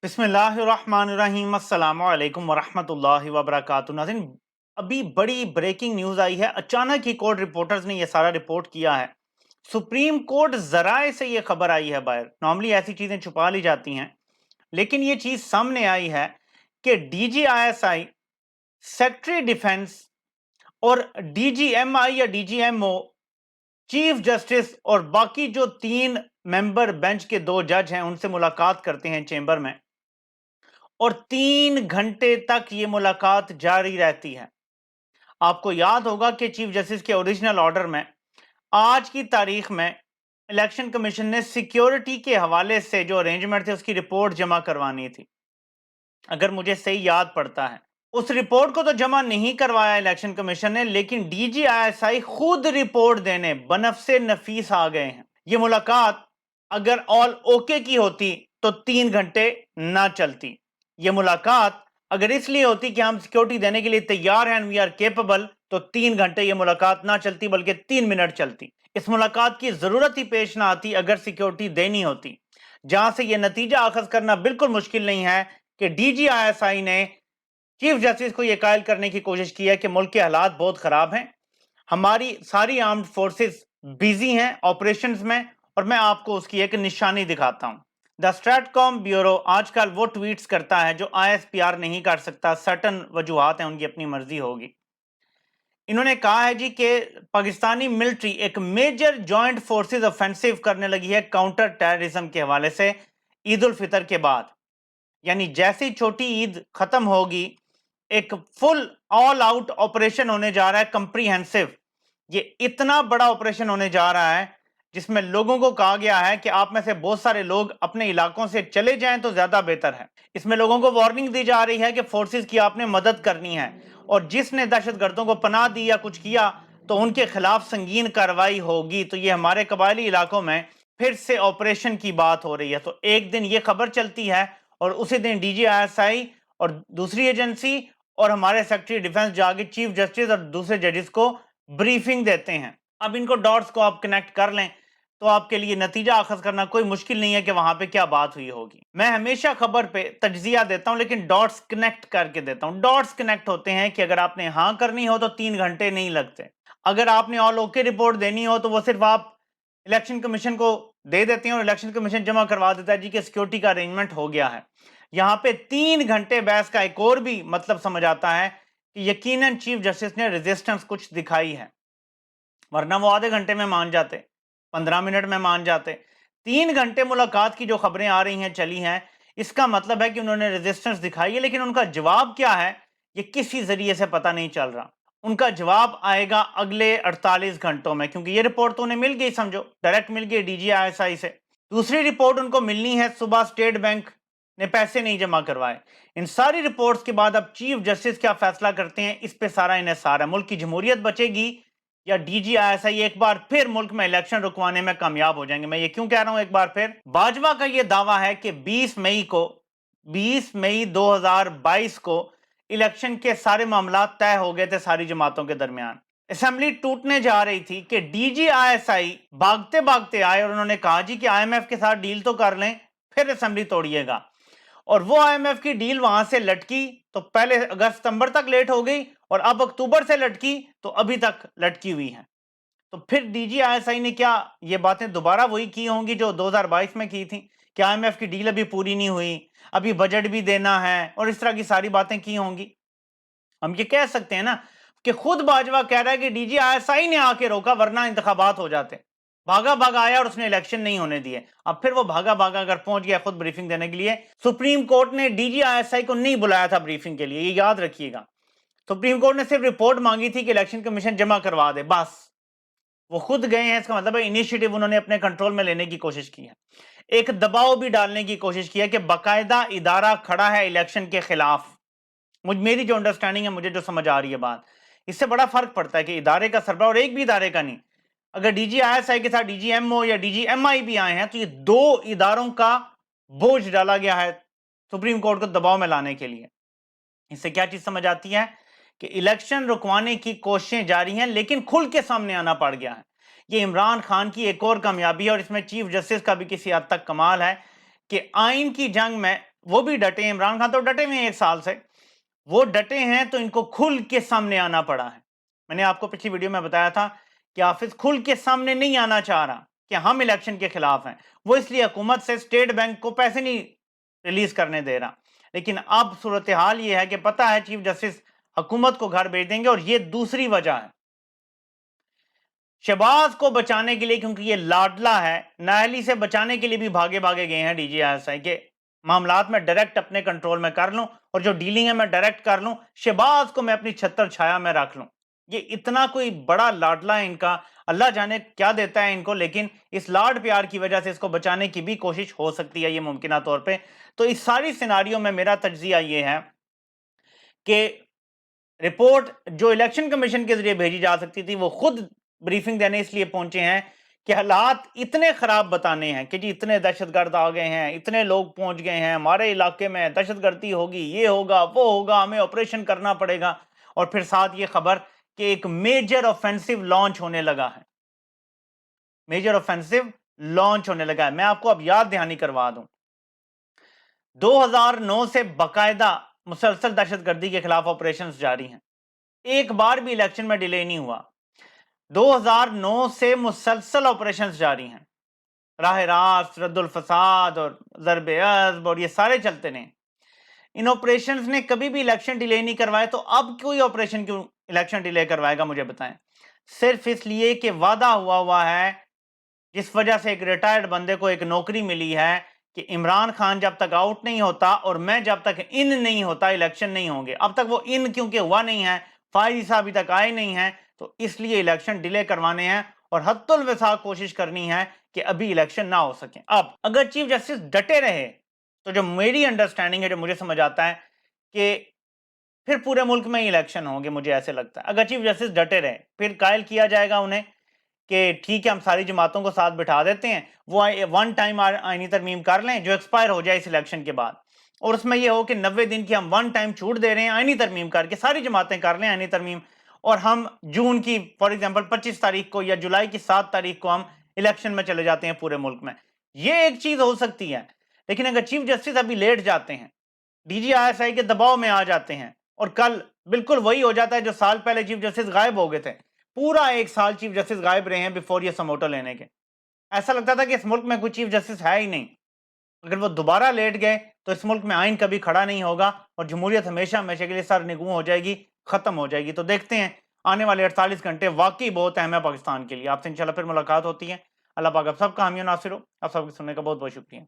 बिस्मिल्लाहिर्रहमानिर्रहीम अस्सलाम वालेकुम वरहमतुल्लाहि वबरकातुहू। नाज़रीन, अभी बड़ी ब्रेकिंग न्यूज़ आई है। अचानक ही कोर्ट रिपोर्टर्स ने यह सारा रिपोर्ट किया है। सुप्रीम कोर्ट ज़राए से यह खबर आई है बाहर। नॉर्मली ऐसी चीज़ें छुपा ली जाती हैं, लेकिन ये चीज़ सामने आई है कि DGISI, सेक्रेटरी डिफेंस और DGMI या DGMO, चीफ जस्टिस और बाकी जो 3 मेंबर बेंच के 2 जज हैं उनसे मुलाकात करते हैं चेंबर में, और 3 घंटे तक ये मुलाकात जारी रहती है। आपको याद होगा कि चीफ जस्टिस के ओरिजिनल ऑर्डर में आज की तारीख में इलेक्शन कमीशन ने सिक्योरिटी के हवाले से जो अरेंजमेंट थे उसकी रिपोर्ट जमा करवानी थी, अगर मुझे सही याद पड़ता है। उस रिपोर्ट को तो जमा नहीं करवाया इलेक्शन कमीशन ने, लेकिन DGISI खुद रिपोर्ट देने बनफ़से नफीस आ गए हैं। ये मुलाकात अगर ऑल ओके की होती तो 3 घंटे ना चलती। ये मुलाकात अगर इसलिए होती कि हम सिक्योरिटी देने के लिए तैयार हैं, वी आर केपेबल, तो 3 घंटे ये मुलाकात ना चलती बल्कि 3 मिनट चलती। इस मुलाकात की जरूरत ही पेश ना आती अगर सिक्योरिटी देनी होती। जहां से यह नतीजा अखज करना बिल्कुल मुश्किल नहीं है कि DGISI ने चीफ जस्टिस को यह कायल करने की कोशिश की है कि मुल्क के हालात बहुत खराब हैं, हमारी सारी आर्म्ड फोर्सेस बिजी हैं ऑपरेशंस में, और मैं आपको उसकी एक निशानी दिखाता हूं। द स्ट्रैटकॉम ब्यूरो आजकल वो ट्वीट्स करता है जो ISPR नहीं कर सकता। सर्टन वजूहात हैं, उनकी अपनी मर्जी होगी। इन्होंने कहा है जी कि पाकिस्तानी मिलिट्री एक मेजर जॉइंट फोर्सेस ऑफेंसिव करने लगी है काउंटर टेररिज्म के हवाले से ईद उल फितर के बाद। यानी जैसे ही छोटी ईद खत्म होगी, एक फुल ऑल आउट ऑपरेशन होने जा रहा है, कंप्रीहेंसिव। ये इतना बड़ा ऑपरेशन होने जा रहा है जिसमें लोगों को कहा गया है कि आप में से बहुत सारे लोग अपने इलाकों से चले जाएं तो ज्यादा बेहतर है। इसमें लोगों को वार्निंग दी जा रही है कि फोर्सेस की आपने मदद करनी है, और जिसने दहशतगर्दों को पनाह दी या कुछ किया तो उनके खिलाफ संगीन कार्रवाई होगी। तो ये हमारे कबायली इलाकों में फिर से ऑपरेशन की बात हो रही है। तो एक दिन ये खबर चलती है और उसी दिन DGISI और दूसरी एजेंसी और हमारे सेक्रेटरी डिफेंस जाके चीफ जस्टिस और दूसरे जजेस को ब्रीफिंग देते हैं। अब इनको डॉट्स को आप कनेक्ट कर लें तो आपके लिए नतीजा अखज करना कोई मुश्किल नहीं है कि वहां पे क्या बात हुई होगी। मैं हमेशा खबर पे तज्जिया देता हूं, लेकिन डॉट्स कनेक्ट करके देता हूं। डॉट्स कनेक्ट होते हैं कि अगर आपने हाँ करनी हो तो 3 घंटे नहीं लगते। अगर आपने ऑल ओके रिपोर्ट देनी हो तो वो सिर्फ आप इलेक्शन कमीशन को दे देते हैं और इलेक्शन कमीशन जमा करवा देता है जी कि सिक्योरिटी का अरेंजमेंट हो गया है। यहां पे 3 घंटे बहस का एक और भी मतलब समझ आता है कि यकीनन चीफ जस्टिस ने रेजिस्टेंस कुछ दिखाई है, वरना वो आधे घंटे में मान जाते, 15 मिनट में मान जाते। 3 घंटे मुलाकात की जो खबरें आ रही हैं, चली हैं, इसका मतलब है कि उन्होंने रेजिस्टेंस दिखाई है, लेकिन उनका जवाब क्या है ये किसी जरिए से पता नहीं चल रहा। उनका जवाब आएगा अगले 48 घंटों में, क्योंकि ये रिपोर्ट तो उन्हें मिल गई, समझो डायरेक्ट मिल गई DGISI से। दूसरी रिपोर्ट उनको मिलनी है, सुबह स्टेट बैंक ने पैसे नहीं जमा करवाए। इन सारी रिपोर्ट्स के बाद अब चीफ जस्टिस क्या फैसला करते हैं, इस पे सारा इन्हिसार है। मुल्क की जमहूरियत बचेगी या DGISI एक बार फिर मुल्क में इलेक्शन रुकवाने में कामयाब हो जाएंगे। मैं ये क्यों कह रहा हूं एक बार फिर? बाजवा का ये दावा है कि 20 मई 2022 को इलेक्शन के सारे मामला तय हो गए थे सारी जमातों के दरमियान। असेंबली टूटने जा रही थी कि DGISI भागते भागते आए और उन्होंने कहा जी कि IMF के साथ डील तो कर लें, फिर असेंबली तोड़िएगा। और वो IMF की डील वहां से लटकी तो पहले अगस्त सितंबर तक लेट हो गई, और अब अक्टूबर से लटकी तो अभी तक लटकी हुई है। तो फिर DGISI ने क्या ये बातें दोबारा वही की होंगी जो 2022 में की थी कि IMF की डील अभी पूरी नहीं हुई, अभी बजट भी देना है, और इस तरह की सारी बातें की होंगी। हम ये कह सकते हैं ना कि खुद बाजवा कह रहा है कि DGISI ने आके रोका, वरना इंतखाबात हो जाते। भागा भागा आया और उसने इलेक्शन नहीं होने दिए। अब फिर वो भागा भागा अगर पहुंच गया खुद ब्रीफिंग देने के लिए। सुप्रीम कोर्ट ने DGISI को नहीं बुलाया था ब्रीफिंग के लिए, ये याद रखिएगा। सुप्रीम कोर्ट ने सिर्फ रिपोर्ट मांगी थी कि इलेक्शन कमीशन जमा करवा दे, बस। वो खुद गए हैं, इसका मतलब है इनिशिएटिव उन्होंने अपने कंट्रोल में लेने की कोशिश की है। एक दबाव भी डालने की कोशिश की है कि बाकायदा इदारा खड़ा है इलेक्शन के खिलाफ। मेरी जो अंडरस्टैंडिंग है, मुझे जो समझ आ रही है बात, इससे बड़ा फर्क पड़ता है कि इदारे का सरबराह, और एक भी इदारे का नहीं, अगर DGISI के साथ DGMO या DGMI भी आए हैं तो ये 2 इदारों का बोझ डाला गया है सुप्रीम कोर्ट को दबाव में लाने के लिए। इससे क्या चीज समझ आती है कि इलेक्शन रुकवाने की कोशिशें जारी हैं, लेकिन खुल के सामने आना पड़ गया है। ये इमरान खान की एक और कामयाबी है, और इसमें चीफ जस्टिस का भी किसी हद तक कमाल है कि आइन की जंग में वो भी डटे हैं, इमरान खान तो डटे हुए हैं 1 साल से, वो डटे हैं तो इनको खुल के सामने आना पड़ा है। मैंने आपको पिछली वीडियो में बताया था कि हाफिज खुल के सामने नहीं आना चाह रहा कि हम इलेक्शन के खिलाफ हैं, वो इसलिए हुकूमत से स्टेट बैंक को पैसे नहीं रिलीज करने दे रहा। लेकिन अब सूरत हाल ये है कि पता है चीफ जस्टिस हुकूमत को घर भेज देंगे, और ये दूसरी वजह है शहबाज को बचाने के लिए, क्योंकि ये लाडला है, नाअहली से बचाने के लिए भी भागे भागे गए हैं डीजीआईएसआई के मामलात में डायरेक्ट अपने कंट्रोल में कर लूं, और जो डीलिंग है मैं डायरेक्ट कर लूं, शहबाज को मैं अपनी छत्र छाया में रख लूं। ये इतना कोई बड़ा लाडला है इनका, अल्लाह जाने क्या देता है इनको, लेकिन इस लाड प्यार की वजह से इसको बचाने की भी कोशिश हो सकती है ये मुमकिन तौर पे। तो इस सारी सिनारियों में मेरा तज्जिया ये है कि रिपोर्ट जो इलेक्शन कमीशन के जरिए भेजी जा सकती थी, वो खुद ब्रीफिंग देने इसलिए पहुंचे हैं कि हालात इतने खराब बताने हैं कि जी इतने दहशतगर्द आ गए हैं, इतने लोग पहुंच गए हैं हमारे इलाके में, दहशतगर्दी होगी, ये होगा वो होगा, हमें ऑपरेशन करना पड़ेगा। और फिर साथ ये खबर कि एक मेजर ऑफेंसिव लॉन्च होने लगा है, मेजर ऑफेंसिव लॉन्च होने लगा है। मैं आपको अब याद दहानी करवा दूं, 2009 से बाकायदा मुसलसल दहशतगर्दी के खिलाफ ऑपरेशंस जारी हैं, एक बार भी इलेक्शन में डिले नहीं हुआ। 2009 से मुसलसल ऑपरेशंस जारी हैं, राह रास्त, रद्दुल फसाद और ज़रब अज़्ब और ये सारे चलते रहे। इन ऑपरेशंस ने कभी भी इलेक्शन डिले नहीं करवाए, तो अब कोई ऑपरेशन क्यों इलेक्शन डिले करवाएगा, मुझे बताएं। सिर्फ इसलिए कि वादा हुआ है, जिस वजह से एक रिटायर्ड बंदे को एक नौकरी मिली है कि इमरान खान जब तक आउट नहीं होता और मैं जब तक इन नहीं होता इलेक्शन नहीं होंगे। अब तक वो इन क्योंकि हुआ नहीं है, फायदी साहब अभी तक आए नहीं हैं, तो इसलिए इलेक्शन डिले करवाने हैं और हद्दुल वसा कोशिश करनी है कि अभी इलेक्शन ना हो सके। अब अगर चीफ जस्टिस डटे रहे तो जो मेरी अंडरस्टैंडिंग है, जो मुझे समझ आता है कि फिर पूरे मुल्क में ही इलेक्शन होंगे, मुझे ऐसे लगता है। अगर चीफ जस्टिस डटे रहे फिर कायल किया जाएगा उन्हें कि ठीक है हम सारी जमातों को साथ बिठा देते हैं, वो वन टाइम आईनी तरमीम कर लें जो एक्सपायर हो जाए इस इलेक्शन के बाद, और उसमें ये हो कि 90 दिन की हम वन टाइम छूट दे रहे हैं, आईनी तरमीम करके सारी जमातें कर लें आईनी तरमीम, और हम जून की फॉर एग्जांपल 25 तारीख को या जुलाई की 7 तारीख को हम इलेक्शन में चले जाते हैं पूरे मुल्क में। ये एक चीज हो सकती है। लेकिन अगर चीफ जस्टिस अभी लेट जाते हैं, डीजीआईएसआई के दबाव में आ जाते हैं, और कल बिल्कुल वही हो जाता है जो साल पहले चीफ जस्टिस गायब हो गए थे, पूरा 1 साल चीफ जस्टिस गायब रहे हैं बिफोर ये समोटो लेने के। ऐसा लगता था कि इस मुल्क में कोई चीफ जस्टिस है ही नहीं। अगर वो दोबारा लेट गए तो इस मुल्क में आइन कभी खड़ा नहीं होगा और जमहूरियत हमेशा हमेशा के लिए सरनिगूं हो जाएगी, खत्म हो जाएगी। तो देखते हैं आने वाले 48 घंटे वाकई बहुत अहम है पाकिस्तान के लिए। आपसे इंशाल्लाह फिर मुलाकात होती है। अल्लाह पाक आप सबका हामी और नासिर हो। आप सबके सुनने का बहुत बहुत शुक्रिया।